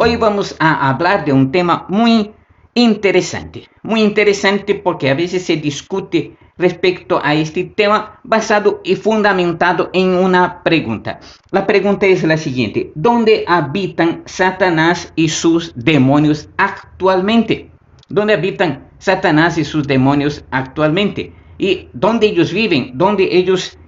Hoy vamos a hablar de un tema muy interesante porque a veces se discute respecto a este tema basado y fundamentado en una pregunta. La pregunta es la siguiente: ¿dónde habitan Satanás y sus demonios actualmente? ¿Dónde habitan Satanás y sus demonios actualmente? ¿Y dónde ellos viven? ¿Dónde ellos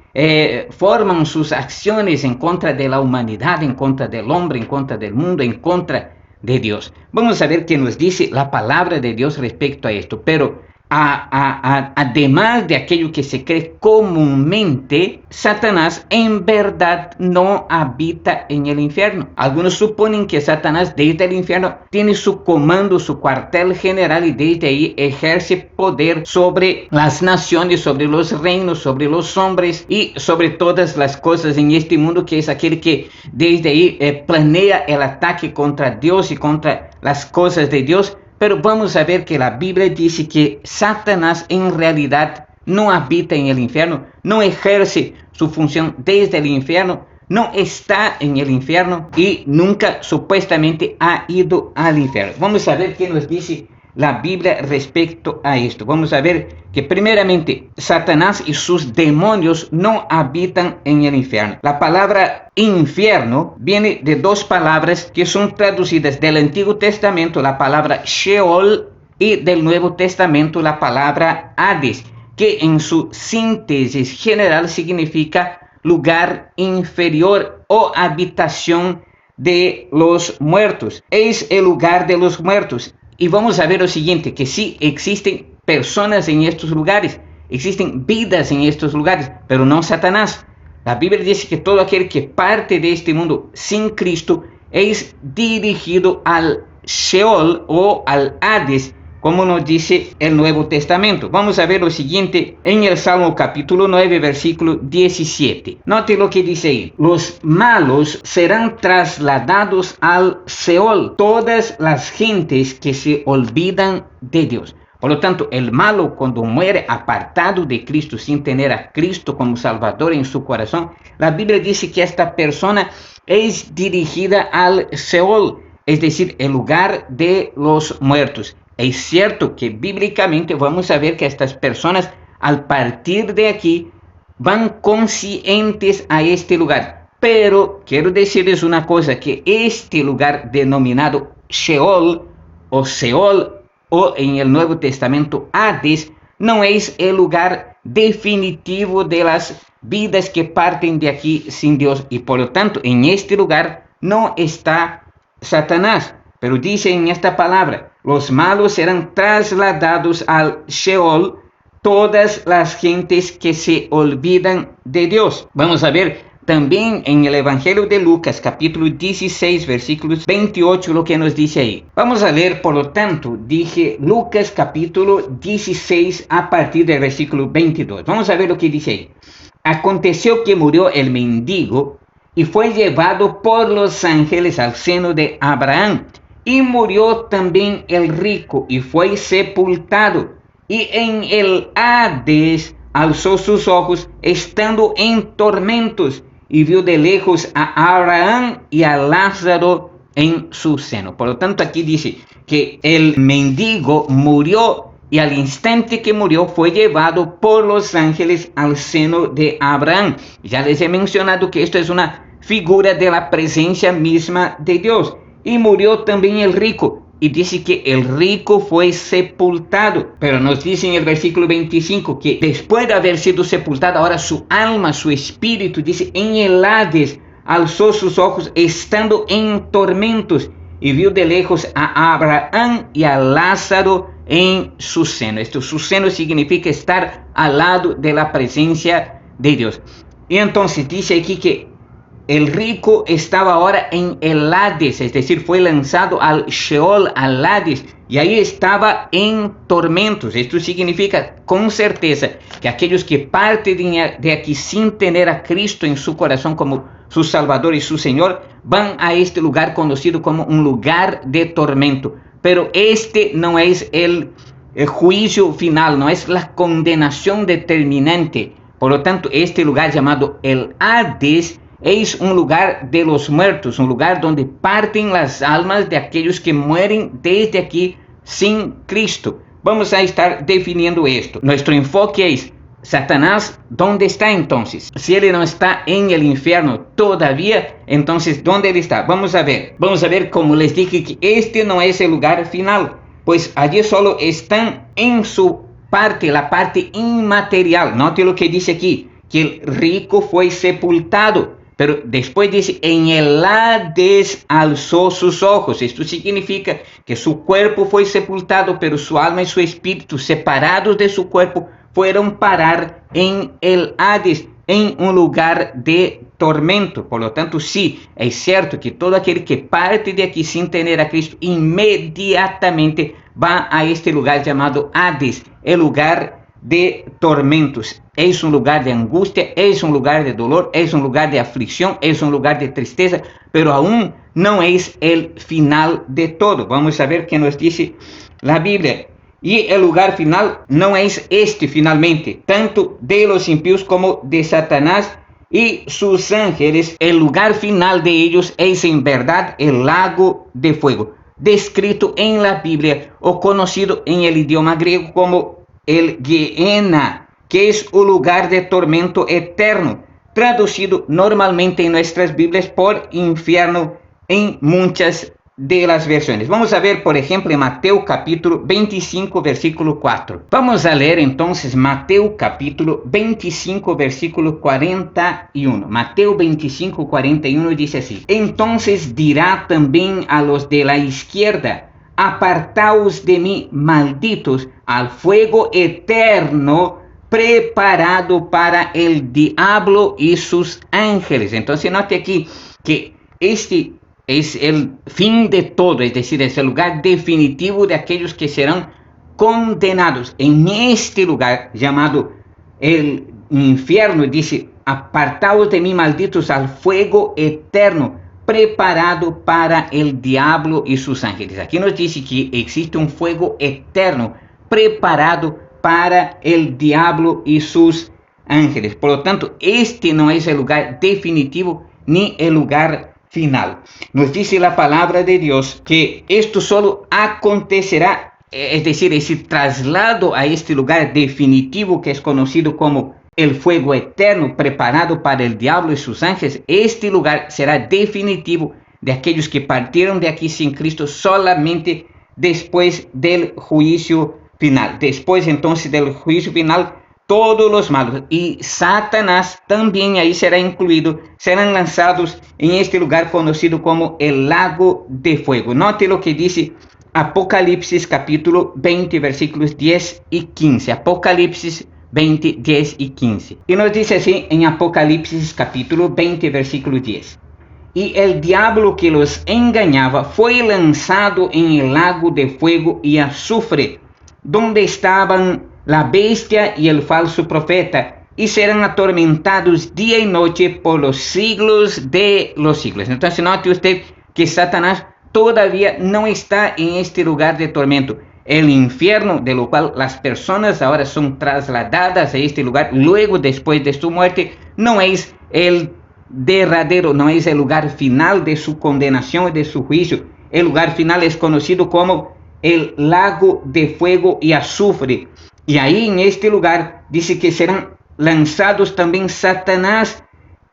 forman sus acciones en contra de la humanidad, en contra del hombre, en contra del mundo, en contra de Dios? Vamos a ver qué nos dice la palabra de Dios respecto a esto, pero además de aquello que se cree comúnmente, Satanás en verdad no habita en el infierno. Algunos suponen que Satanás desde el infierno tiene su comando, su cuartel general, y desde ahí ejerce poder sobre las naciones, sobre los reinos, sobre los hombres y sobre todas las cosas en este mundo, que es aquel que desde ahí planea el ataque contra Dios y contra las cosas de Dios. Pero vamos a ver que la Biblia dice que Satanás en realidad no habita en el infierno, no ejerce su función desde el infierno, no está en el infierno y nunca supuestamente ha ido al infierno. Vamos a ver qué nos dice la Biblia respecto a esto. Vamos a ver que primeramente Satanás y sus demonios no habitan en el infierno. La palabra infierno viene de dos palabras que son traducidas del Antiguo Testamento, la palabra Sheol, y del Nuevo Testamento la palabra Hades, que en su síntesis general significa lugar inferior o habitación de los muertos. Es el lugar de los muertos. Y vamos a ver lo siguiente, que sí existen personas en estos lugares, existen vidas en estos lugares, pero no Satanás. La Biblia dice que todo aquel que parte de este mundo sin Cristo es dirigido al Sheol o al Hades, como nos dice el Nuevo Testamento. Vamos a ver lo siguiente en el Salmo capítulo 9, versículo 17. Note lo que dice ahí: los malos serán trasladados al Seol, todas las gentes que se olvidan de Dios. Por lo tanto, el malo, cuando muere apartado de Cristo, sin tener a Cristo como Salvador en su corazón, la Biblia dice que esta persona es dirigida al Seol, es decir, el lugar de los muertos. Es cierto que bíblicamente vamos a ver que estas personas, al partir de aquí, van conscientes a este lugar. Pero quiero decirles una cosa, que este lugar denominado Sheol o Seol, o en el Nuevo Testamento Hades, no es el lugar definitivo de las vidas que parten de aquí sin Dios. Y por lo tanto, en este lugar no está Satanás. Pero dice en esta palabra: los malos serán trasladados al Sheol, todas las gentes que se olvidan de Dios. Vamos a ver también en el Evangelio de Lucas, capítulo 16, versículos 28, lo que nos dice ahí. Vamos a leer, por lo tanto, dije Lucas capítulo 16 a partir del versículo 22. Vamos a ver lo que dice ahí. Aconteció que murió el mendigo y fue llevado por los ángeles al seno de Abraham. Y murió también el rico y fue sepultado. Y en el Hades alzó sus ojos, estando en tormentos, y vio de lejos a Abraham y a Lázaro en su seno. Por lo tanto, aquí dice que el mendigo murió, y al instante que murió fue llevado por los ángeles al seno de Abraham. Ya les he mencionado que esto es una figura de la presencia misma de Dios. Y murió también el rico, y dice que el rico fue sepultado. Pero nos dice en el versículo 25 que después de haber sido sepultado, ahora su alma, su espíritu, dice, en el Hades alzó sus ojos, estando en tormentos, y vio de lejos a Abraham y a Lázaro en su seno. Esto, su seno, significa estar al lado de la presencia de Dios. Y entonces dice aquí que el rico estaba ahora en el Hades, es decir, fue lanzado al Sheol, al Hades, y ahí estaba en tormentos. Esto significa con certeza que aquellos que parten de aquí sin tener a Cristo en su corazón como su Salvador y su Señor, van a este lugar conocido como un lugar de tormento. Pero este no es el juicio final, no es la condenación determinante. Por lo tanto, este lugar llamado el Hades es un lugar de los muertos, un lugar donde parten las almas de aquellos que mueren desde aquí sin Cristo. Vamos a estar definiendo esto. Nuestro enfoque es: Satanás, ¿dónde está entonces? Si él no está en el infierno todavía, entonces ¿dónde él está? Vamos a ver, como les dije, que este no es el lugar final, pues allí solo están en su parte, la parte inmaterial. Note lo que dice aquí, que el rico fue sepultado, pero después dice: en el Hades alzó sus ojos. Esto significa que su cuerpo fue sepultado, pero su alma y su espíritu, separados de su cuerpo, fueron parar en el Hades, en un lugar de tormento. Por lo tanto, sí, es cierto que todo aquel que parte de aquí sin tener a Cristo, inmediatamente va a este lugar llamado Hades, el lugar de tormentos. Es un lugar de angustia, es un lugar de dolor, es un lugar de aflicción, es un lugar de tristeza, pero aún no es el final de todo. Vamos a ver qué nos dice la Biblia. Y el lugar final no es este finalmente, tanto de los impíos como de Satanás y sus ángeles. El lugar final de ellos es en verdad el lago de fuego, descrito en la Biblia o conocido en el idioma griego como el Gehenna, que es un lugar de tormento eterno, traducido normalmente en nuestras Biblias por infierno en muchas de las versiones. Vamos a ver, por ejemplo, en Mateo capítulo 25, versículo 4. Vamos a leer entonces Mateo capítulo 25, versículo 41. Mateo 25, 41 dice así: entonces dirá también a los de la izquierda: apartaos de mí, malditos, al fuego eterno preparado para el diablo y sus ángeles. Entonces note aquí que este es el fin de todo, es decir, es el lugar definitivo de aquellos que serán condenados en este lugar llamado el infierno. Dice: apartaos de mí, malditos, al fuego eterno preparado para el diablo y sus ángeles. Aquí nos dice que existe un fuego eterno preparado para el diablo y sus ángeles. Por lo tanto, este no es el lugar definitivo ni el lugar final. Nos dice la palabra de Dios que esto solo acontecerá, es decir, ese traslado a este lugar definitivo que es conocido como el fuego eterno preparado para el diablo y sus ángeles. Este lugar será definitivo de aquellos que partieron de aquí sin Cristo solamente después del juicio final. Después entonces del juicio final, todos los malos y Satanás también ahí será incluido, serán lanzados en este lugar conocido como el lago de fuego. Note lo que dice Apocalipsis capítulo 20, versículos 10 y 15. Apocalipsis 20, 10 y 15. Y nos dice así en Apocalipsis capítulo 20, versículo 10. Y el diablo que los engañaba fue lanzado en el lago de fuego y azufre, donde estaban la bestia y el falso profeta, y serán atormentados día y noche por los siglos de los siglos. Entonces note usted que Satanás todavía no está en este lugar de tormento. El infierno, de lo cual las personas ahora son trasladadas a este lugar luego después de su muerte, no es el derradero, no es el lugar final de su condenación y de su juicio. El lugar final es conocido como el lago de fuego y azufre. Y ahí en este lugar dice que serán lanzados también Satanás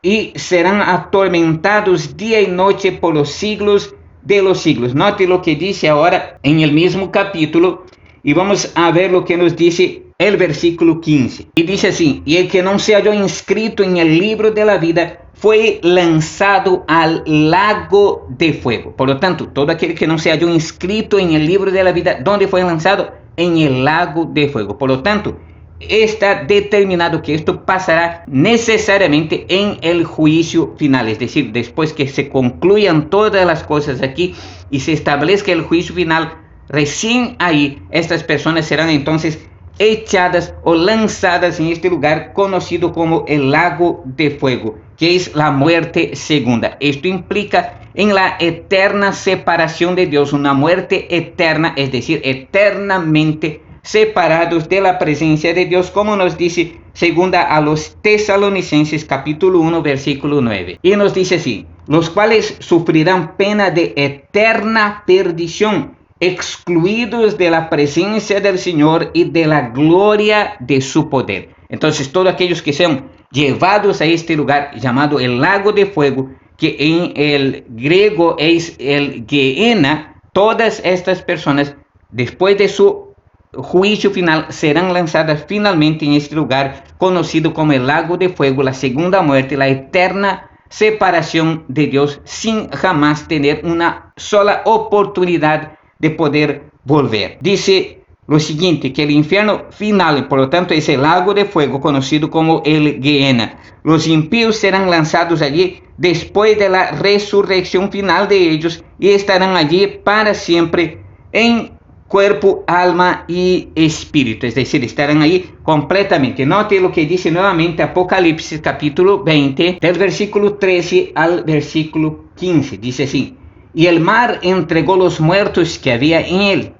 y serán atormentados día y noche por los siglos de los siglos. Note lo que dice ahora en el mismo capítulo y vamos a ver lo que nos dice el versículo 15. Y dice así: y el que no se halló inscrito en el libro de la vida fue lanzado al lago de fuego. Por lo tanto, todo aquel que no se halló inscrito en el libro de la vida, ¿dónde fue lanzado? En el lago de fuego. Por lo tanto, está determinado que esto pasará necesariamente en el juicio final, es decir, después que se concluyan todas las cosas aquí y se establezca el juicio final, recién ahí estas personas serán entonces echadas o lanzadas en este lugar conocido como el lago de fuego, que es la muerte segunda. Esto implica en la eterna separación de Dios, una muerte eterna, es decir, eternamente separados de la presencia de Dios, como nos dice segunda a los Tesalonicenses capítulo 1 versículo 9. Y nos dice así: los cuales sufrirán pena de eterna perdición, excluidos de la presencia del Señor y de la gloria de su poder. Entonces, todos aquellos que sean llevados a este lugar llamado el lago de fuego, que en el griego es el Gehenna, todas estas personas, después de su juicio final, serán lanzadas finalmente en este lugar conocido como el lago de fuego, la segunda muerte, la eterna separación de Dios, sin jamás tener una sola oportunidad de poder volver. Dice lo siguiente, que el infierno final, por lo tanto, es el lago de fuego conocido como el Gehenna. Los impíos serán lanzados allí después de la resurrección final de ellos y estarán allí para siempre en cuerpo, alma y espíritu, es decir, estarán allí completamente. Note lo que dice nuevamente Apocalipsis capítulo 20, del versículo 13 al versículo 15. Dice así: y el mar entregó los muertos que había en él,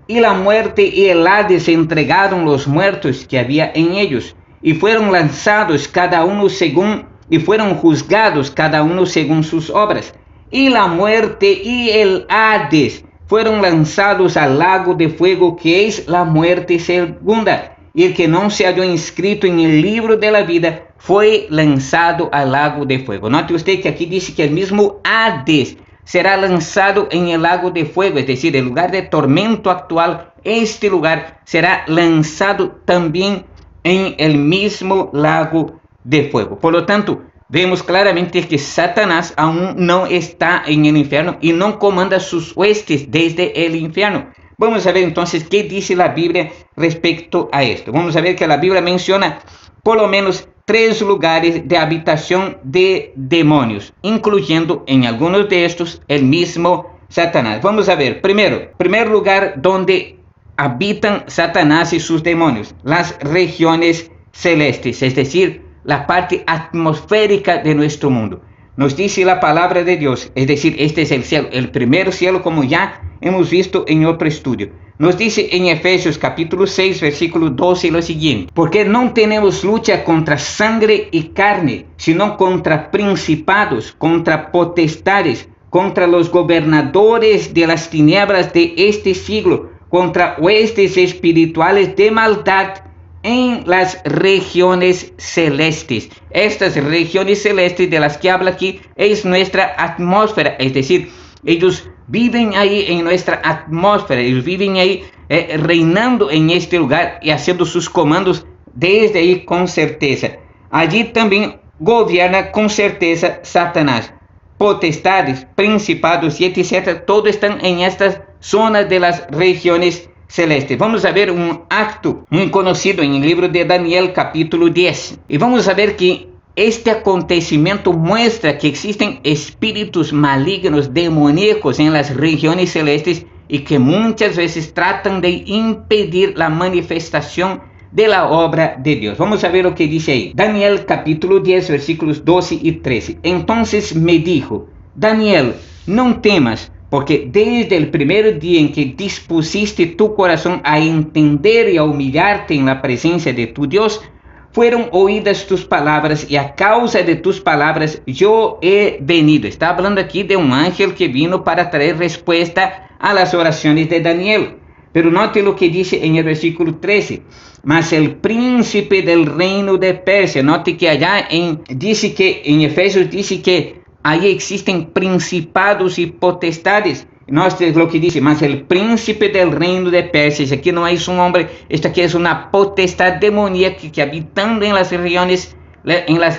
y la muerte y el Hades entregaron los muertos que había en ellos, y fueron lanzados cada uno según, y fueron juzgados cada uno según sus obras. Y la muerte y el Hades fueron lanzados al lago de fuego, que es la muerte segunda. Y el que no se halló inscrito en el libro de la vida fue lanzado al lago de fuego. Note usted que aquí dice que el mismo Hades será lanzado en el lago de fuego, es decir, el lugar de tormento actual, este lugar será lanzado también en el mismo lago de fuego. Por lo tanto, vemos claramente que Satanás aún no está en el infierno y no comanda sus huestes desde el infierno. Vamos a ver entonces qué dice la Biblia respecto a esto. Vamos a ver que la Biblia menciona por lo menos 3 lugares de habitación de demonios, incluyendo en algunos de estos el mismo Satanás. Vamos a ver, primer lugar donde habitan Satanás y sus demonios, las regiones celestes, es decir, la parte atmosférica de nuestro mundo. Nos dice la palabra de Dios, es decir, este es el cielo, el primer cielo, como ya hemos visto en otro estudio. Nos dice en Efesios capítulo 6, versículo 12 lo siguiente: porque no tenemos lucha contra sangre y carne, sino contra principados, contra potestades, contra los gobernadores de las tinieblas de este siglo, contra huestes espirituales de maldad en las regiones celestes. Estas regiones celestes de las que habla aquí es nuestra atmósfera, es decir, ellos viven ahí en nuestra atmósfera, ellos viven ahí reinando en este lugar y haciendo sus comandos desde ahí con certeza. Allí también gobierna con certeza Satanás. Potestades, principados y etc. Todo están en estas zonas de las regiones celestes. Vamos a ver un acto muy conocido en el libro de Daniel capítulo 10. Y vamos a ver que este acontecimiento muestra que existen espíritus malignos, demoníacos en las regiones celestes y que muchas veces tratan de impedir la manifestación de la obra de Dios. Vamos a ver lo que dice ahí. Daniel capítulo 10 versículos 12 y 13. Entonces me dijo: Daniel, no temas, porque desde el primer día en que dispusiste tu corazón a entender y a humillarte en la presencia de tu Dios, fueron oídas tus palabras, y a causa de tus palabras yo he venido. Está hablando aquí de un ángel que vino para traer respuesta a las oraciones de Daniel. Pero note lo que dice en el versículo 13. Mas el príncipe del reino de Persia, note que allá dice que en Efesios dice que ahí existen principados y potestades. No, esto es lo que dice: mas el príncipe del reino de Persia. Aquí no es un hombre, esto aquí es una potestad demoníaca que habitando en las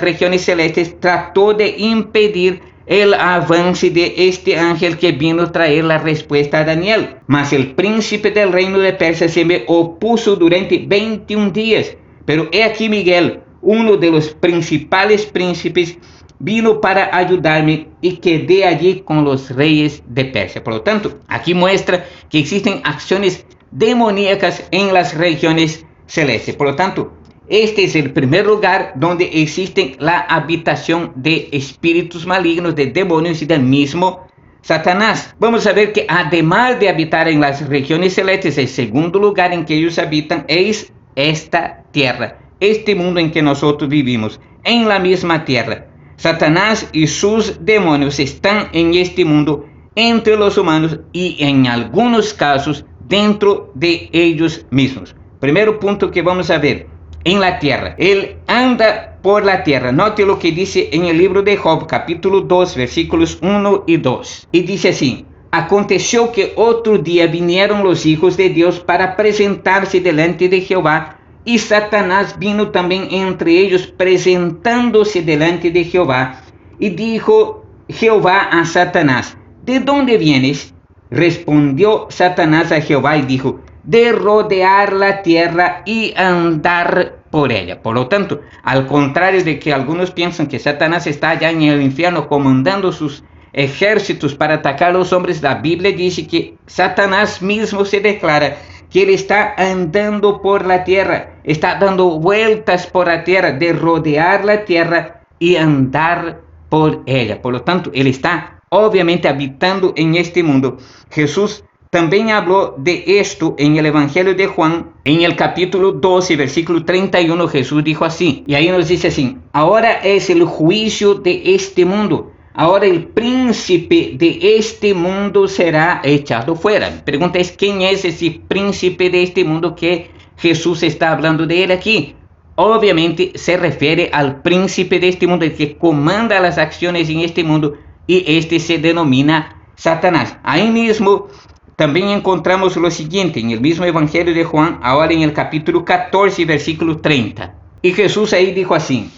regiones celestes trató de impedir el avance de este ángel que vino a traer la respuesta a Daniel. Mas el príncipe del reino de Persia se me opuso durante 21 días. Pero he aquí Miguel, uno de los principales príncipes, vino para ayudarme y quedé allí con los reyes de Persia. Por lo tanto, aquí muestra que existen acciones demoníacas en las regiones celestes. Por lo tanto, este es el primer lugar donde existe la habitación de espíritus malignos, de demonios y del mismo Satanás, vamos a ver que además de habitar en las regiones celestes, el segundo lugar en que ellos habitan es esta tierra, este mundo en que nosotros vivimos, en la misma tierra. Satanás y sus demonios están en este mundo, entre los humanos y en algunos casos dentro de ellos mismos. Primero punto que vamos a ver, en la tierra. Él anda por la tierra. Note lo que dice en el libro de Job, capítulo 2, versículos 1 y 2. Y dice así: aconteció que otro día vinieron los hijos de Dios para presentarse delante de Jehová, y Satanás vino también entre ellos presentándose delante de Jehová. Y dijo Jehová a Satanás: ¿de dónde vienes? Respondió Satanás a Jehová y dijo: de rodear la tierra y andar por ella. Por lo tanto, al contrario de que algunos piensan que Satanás está allá en el infierno comandando sus ejércitos para atacar a los hombres, la Biblia dice que Satanás mismo se declara que él está andando por la tierra, está dando vueltas por la tierra, de rodear la tierra y andar por ella. Por lo tanto, él está obviamente habitando en este mundo. Jesús también habló de esto en el Evangelio de Juan, en el capítulo 12, versículo 31, Jesús dijo así, y ahí nos dice así: ahora es el juicio de este mundo, ahora el príncipe de este mundo será echado fuera. La pregunta es: ¿quién es ese príncipe de este mundo que Jesús está hablando de él aquí? Obviamente se refiere al príncipe de este mundo, el que comanda las acciones en este mundo, y este se denomina Satanás. Ahí mismo también encontramos lo siguiente en el mismo Evangelio de Juan, ahora en el capítulo 14, versículo 30. Y Jesús ahí dijo así: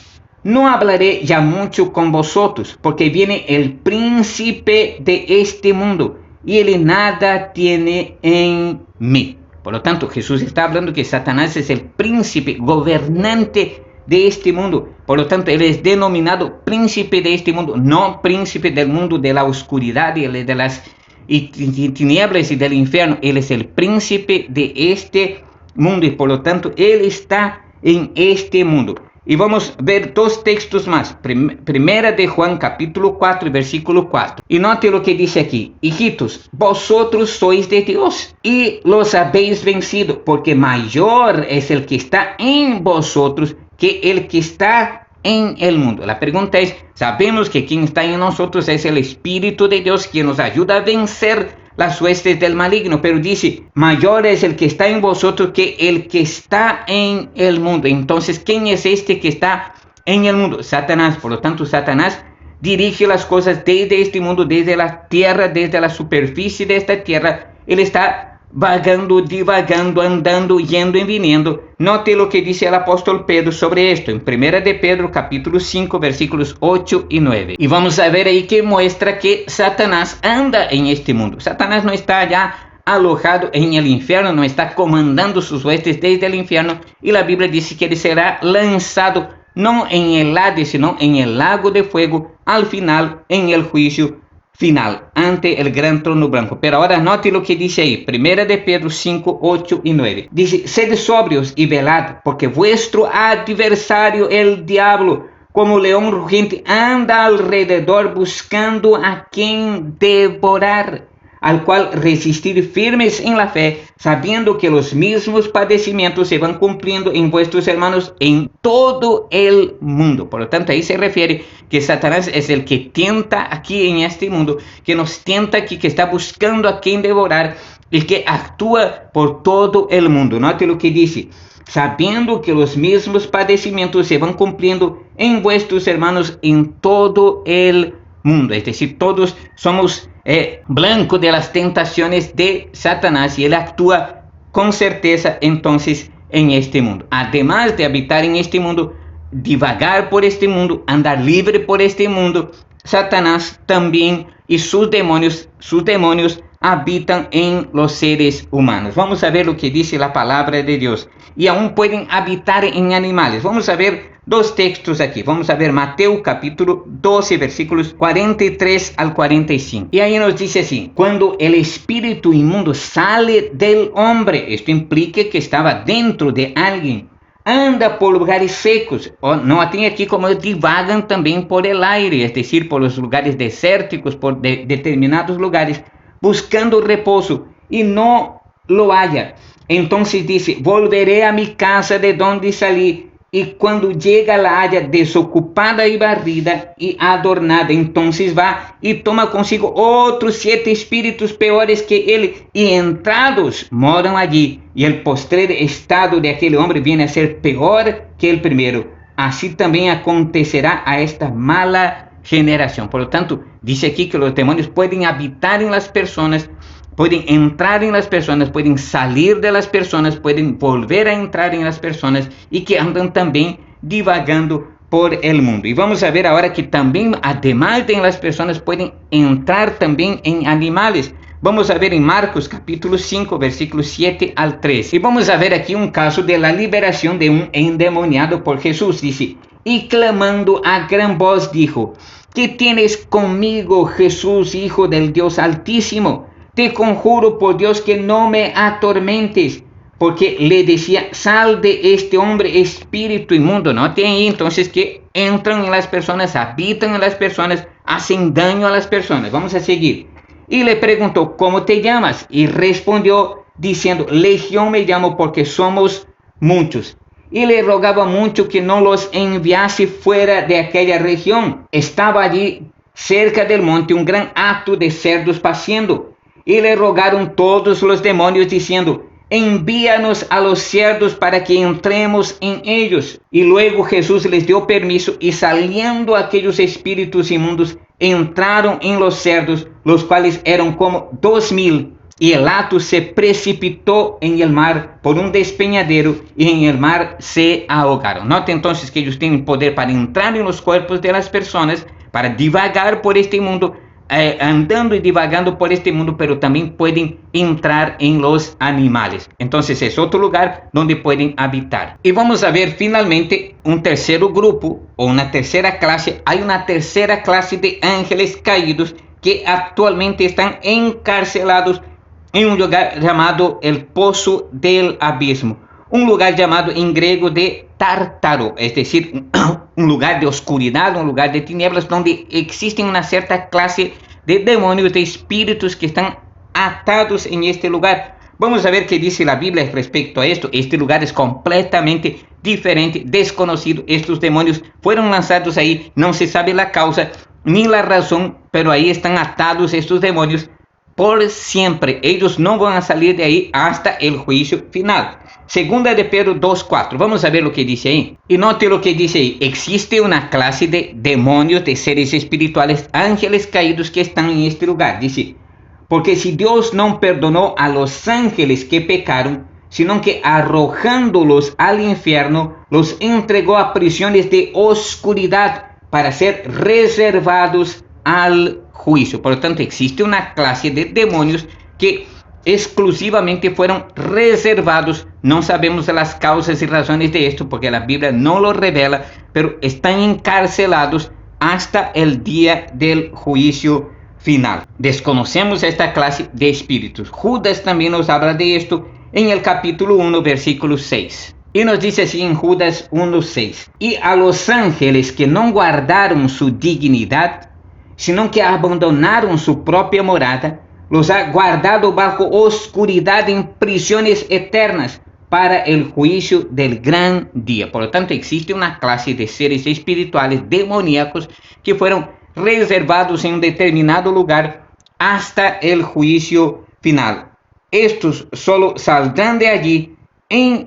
no hablaré ya mucho con vosotros, porque viene el príncipe de este mundo, y él nada tiene en mí. Por lo tanto, Jesús está hablando que Satanás es el príncipe, gobernante de este mundo. Por lo tanto, él es denominado príncipe de este mundo, no príncipe del mundo de la oscuridad y de las tinieblas y del infierno. Él es el príncipe de este mundo y por lo tanto él está en este mundo. Y vamos a ver dos textos más. Primera de Juan, capítulo 4, versículo 4. Y note lo que dice aquí: hijitos, vosotros sois de Dios y los habéis vencido, porque mayor es el que está en vosotros que el que está en el mundo. La pregunta es: sabemos que quien está en nosotros es el Espíritu de Dios, quien nos ayuda a vencer las huestes del maligno, pero dice: mayor es el que está en vosotros que el que está en el mundo. Entonces, ¿quién es este que está en el mundo? Satanás. Por lo tanto, Satanás dirige las cosas desde este mundo, desde la tierra, desde la superficie de esta tierra. Él está vagando, divagando, andando, yendo y viniendo. Note lo que dice el apóstol Pedro sobre esto, en 1 de Pedro, capítulo 5, versículos 8 y 9. Y vamos a ver ahí que muestra que Satanás anda en este mundo. Satanás no está allá alojado en el infierno, no está comandando sus huestes desde el infierno. Y la Biblia dice que él será lanzado no en el Hades, sino en el lago de fuego, al final, en el juicio final, ante el gran trono blanco. Pero ahora note lo que dice ahí, 1 de Pedro 5, 8 y 9. Dice: sed sobrios y velad, porque vuestro adversario, el diablo, como león rugiente, anda alrededor buscando a quien devorar, al cual resistir firmes en la fe, sabiendo que los mismos padecimientos se van cumpliendo en vuestros hermanos en todo el mundo. Por lo tanto, ahí se refiere que Satanás es el que tienta aquí en este mundo, que nos tienta aquí, que está buscando a quien devorar y que actúa por todo el mundo. Note lo que dice: sabiendo que los mismos padecimientos se van cumpliendo en vuestros hermanos en todo el mundo. Es decir, todos somos blanco de las tentaciones de Satanás y él actúa con certeza entonces en este mundo. Además de habitar en este mundo, divagar por este mundo, andar libre por este mundo, Satanás también y sus demonios habitan en los seres humanos. Vamos a ver lo que dice la palabra de Dios. Y aún pueden habitar en animales. Vamos a ver dos textos aquí. Vamos a ver Mateo capítulo 12, versículos 43 al 45. Y ahí nos dice así: cuando el espíritu inmundo sale del hombre, esto implica que estaba dentro de alguien. anda por lugares secos. Noten aquí como divagan también por el aire, es decir, por los lugares desérticos, por determinados lugares, buscando reposo y no lo halla. Entonces dice, volveré a mi casa de donde salí, y cuando llega la haya desocupada y barrida y adornada, entonces va y toma consigo otros 7 espíritus peores que él, y entrados moran allí, y el postrer estado de aquel hombre viene a ser peor que el primero. Así también acontecerá a esta mala generación. Por lo tanto, dice aquí que los demonios pueden habitar en las personas, pueden entrar en las personas, pueden salir de las personas, pueden volver a entrar en las personas, y que andan también divagando por el mundo. Y vamos a ver ahora que también, además de en las personas, pueden entrar también en animales. Vamos a ver en Marcos capítulo 5, versículos 7 al 13. Y vamos a ver aquí un caso de la liberación de un endemoniado por Jesús. Dice, y clamando a gran voz dijo, ¿qué tienes conmigo, Jesús, Hijo del Dios Altísimo? Te conjuro por Dios que no me atormentes, porque le decía, sal de este hombre, espíritu inmundo. Noten ahí entonces que entran en las personas, habitan en las personas, hacen daño a las personas. Vamos a seguir. Y le preguntó, ¿cómo te llamas? Y respondió diciendo, Legión me llamo porque somos muchos. Y le rogaba mucho que no los enviase fuera de aquella región. Estaba allí cerca del monte un gran hato de cerdos paciendo. Y le rogaron todos los demonios diciendo, envíanos a los cerdos para que entremos en ellos. Y luego Jesús les dio permiso, y saliendo aquellos espíritus inmundos, entraron en los cerdos, los cuales eran como 2000. Y el hato se precipitó en el mar por un despeñadero, y en el mar se ahogaron. Note entonces que ellos tienen poder para entrar en los cuerpos de las personas, para divagar por este mundo, andando y divagando por este mundo, pero también pueden entrar en los animales. Entonces es otro lugar donde pueden habitar. Y vamos a ver finalmente un tercer grupo o una tercera clase. Hay una tercera clase de ángeles caídos que actualmente están encarcelados en un lugar llamado el Pozo del Abismo. Un lugar llamado en griego de Tártaro, es decir, un lugar de oscuridad, un lugar de tinieblas, donde existen una cierta clase de demonios, de espíritus que están atados en este lugar. Vamos a ver qué dice la Biblia respecto a esto. Este lugar es completamente diferente, desconocido. Estos demonios fueron lanzados ahí, no se sabe la causa ni la razón, pero ahí están atados estos demonios por siempre. Ellos no van a salir de ahí hasta el juicio final. Segunda de Pedro 2:4. Vamos a ver lo que dice ahí. Y note lo que dice ahí. Existe una clase de demonios, de seres espirituales, ángeles caídos que están en este lugar. Dice, porque si Dios no perdonó a los ángeles que pecaron, sino que arrojándolos al infierno, los entregó a prisiones de oscuridad para ser reservados al juicio. Por lo tanto, existe una clase de demonios que exclusivamente fueron reservados. No sabemos las causas y razones de esto porque la Biblia no lo revela, pero están encarcelados hasta el día del juicio final. Desconocemos esta clase de espíritus. Judas también nos habla de esto en el capítulo 1, versículo 6. Y nos dice así en Judas 1:6. Y a los ángeles que no guardaron su dignidad, sino que abandonaron su propia morada, los ha guardado bajo oscuridad en prisiones eternas para el juicio del gran día. Por lo tanto, existe una clase de seres espirituales demoníacos que fueron reservados en un determinado lugar hasta el juicio final. Estos solo saldrán de allí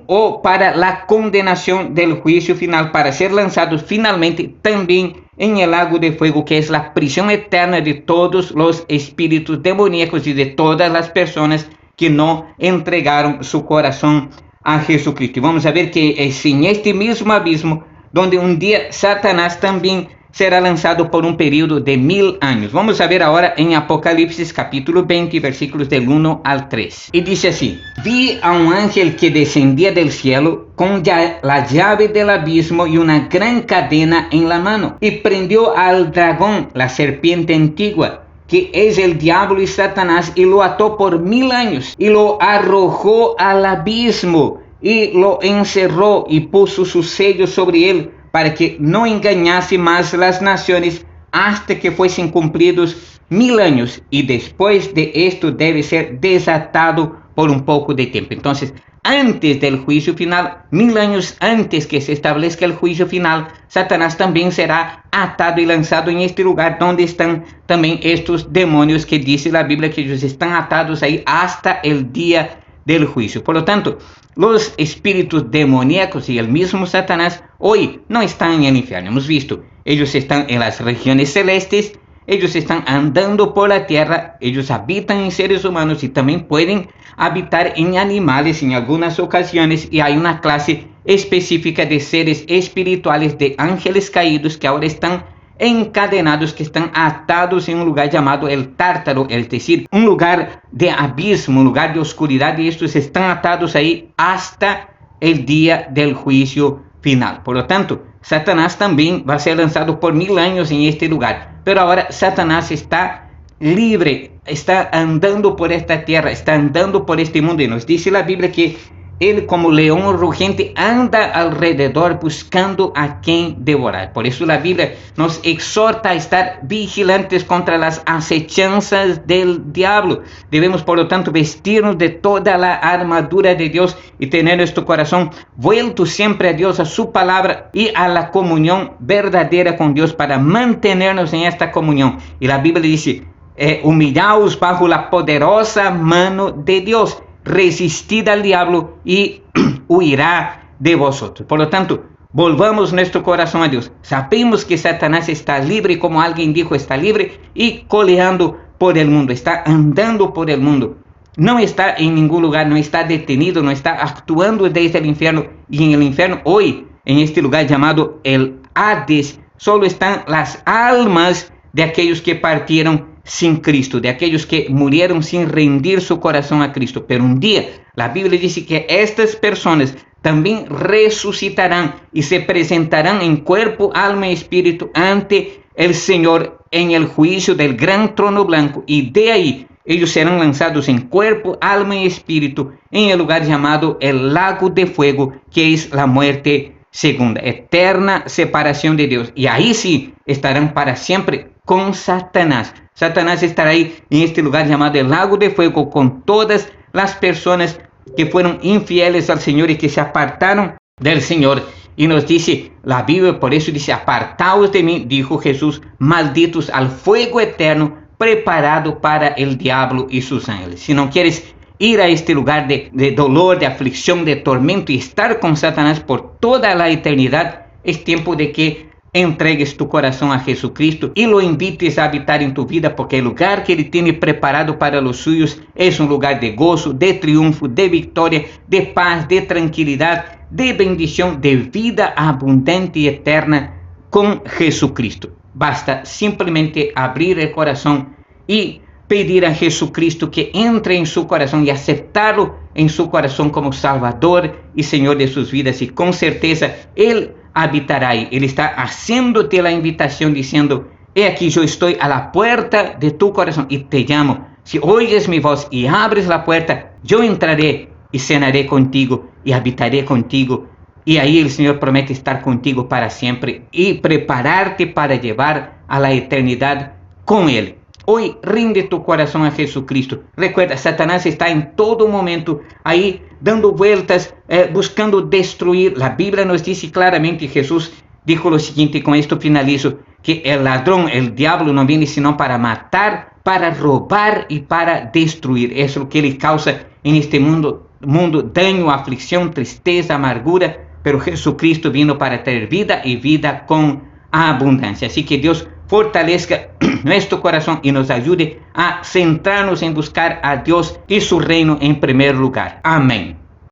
o para la condenación del juicio final, para ser lanzados finalmente también en el lago de fuego, que es la prisión eterna de todos los espíritus demoníacos y de todas las personas que no entregaron su corazón a Jesucristo. Y vamos a ver que es en este mismo abismo donde un día Satanás también será lanzado por un periodo de 1000 años. Vamos a ver ahora en Apocalipsis capítulo 20, versículos del 1 al 3. Y dice así: vi a un ángel que descendía del cielo con la llave del abismo y una gran cadena en la mano, y prendió al dragón, la serpiente antigua, que es el diablo y Satanás, y lo ató por 1000 años, y lo arrojó al abismo, y lo encerró y puso su sello sobre él para que no engañase más las naciones hasta que fuesen cumplidos 1000 años, y después de esto debe ser desatado por un poco de tiempo. Entonces, antes del juicio final, 1000 años antes que se establezca el juicio final, Satanás también será atado y lanzado en este lugar donde están también estos demonios que dice la Biblia que ellos están atados ahí hasta el día del juicio. Por lo tanto, los espíritus demoníacos y el mismo Satanás hoy no están en el infierno. Hemos visto, ellos están en las regiones celestes, ellos están andando por la tierra, ellos habitan en seres humanos y también pueden habitar en animales en algunas ocasiones, y hay una clase específica de seres espirituales, de ángeles caídos, que ahora están encadenados, que están atados en un lugar llamado el Tártaro, es decir, un lugar de abismo, un lugar de oscuridad, y estos están atados ahí hasta el día del juicio final. Por lo tanto, Satanás también va a ser lanzado por 1000 años en este lugar, pero ahora Satanás está libre, está andando por esta tierra, está andando por este mundo, y nos dice la Biblia que él, como león rugiente, anda alrededor buscando a quien devorar. Por eso la Biblia nos exhorta a estar vigilantes contra las acechanzas del diablo. Debemos, por lo tanto, vestirnos de toda la armadura de Dios y tener nuestro corazón vuelto siempre a Dios, a su palabra y a la comunión verdadera con Dios, para mantenernos en esta comunión. Y la Biblia dice, humillaos bajo la poderosa mano de Dios, resistid al diablo y huirá de vosotros. Por lo tanto, volvamos nuestro corazón a Dios. Sabemos que Satanás está libre, como alguien dijo, está libre y coleando por el mundo, está andando por el mundo. No está en ningún lugar, no está detenido, no está actuando desde el infierno. Y en el infierno hoy, en este lugar llamado el Hades, solo están las almas de aquellos que partieron sin Cristo, de aquellos que murieron sin rendir su corazón a Cristo. Pero un día la Biblia dice que estas personas también resucitarán y se presentarán en cuerpo, alma y espíritu ante el Señor en el juicio del gran trono blanco, y de ahí ellos serán lanzados en cuerpo, alma y espíritu en el lugar llamado el lago de fuego, que es la muerte segunda, eterna separación de Dios. Y ahí sí estarán para siempre con Satanás. Satanás estará ahí en este lugar llamado el lago de fuego con todas las personas que fueron infieles al Señor y que se apartaron del Señor. Y nos dice la Biblia, por eso dice, apartaos de mí, dijo Jesús, malditos al fuego eterno preparado para el diablo y sus ángeles. Si no quieres ir a este lugar de dolor, de aflicción, de tormento y estar con Satanás por toda la eternidad, es tiempo de que entregues tu corazón a Jesucristo y lo invites a habitar en tu vida, porque el lugar que Él tiene preparado para los suyos es un lugar de gozo, de triunfo, de victoria, de paz, de tranquilidad, de bendición, de vida abundante y eterna con Jesucristo. Basta simplemente abrir el corazón y pedir a Jesucristo que entre en su corazón y aceptarlo en su corazón como Salvador y Señor de sus vidas, y con certeza Él habitará ahí. Él está haciéndote la invitación diciendo, he aquí, yo estoy a la puerta de tu corazón y te llamo. Si oyes mi voz y abres la puerta, yo entraré y cenaré contigo y habitaré contigo. Y ahí el Señor promete estar contigo para siempre y prepararte para llevar a la eternidad con Él. Hoy rinde tu corazón a Jesucristo. Recuerda, Satanás está en todo momento ahí dando vueltas, buscando destruir. La Biblia nos dice claramente, Jesús dijo lo siguiente, y con esto finalizo, que el ladrón, el diablo, no viene sino para matar, para robar y para destruir. Eso es lo que le causa en este mundo daño, aflicción, tristeza, amargura. Pero Jesucristo vino para traer vida y vida con abundancia. Así que Dios fortalezca nuestro corazón y nos ayude a centrarnos en buscar a Dios y su reino en primer lugar. Amén.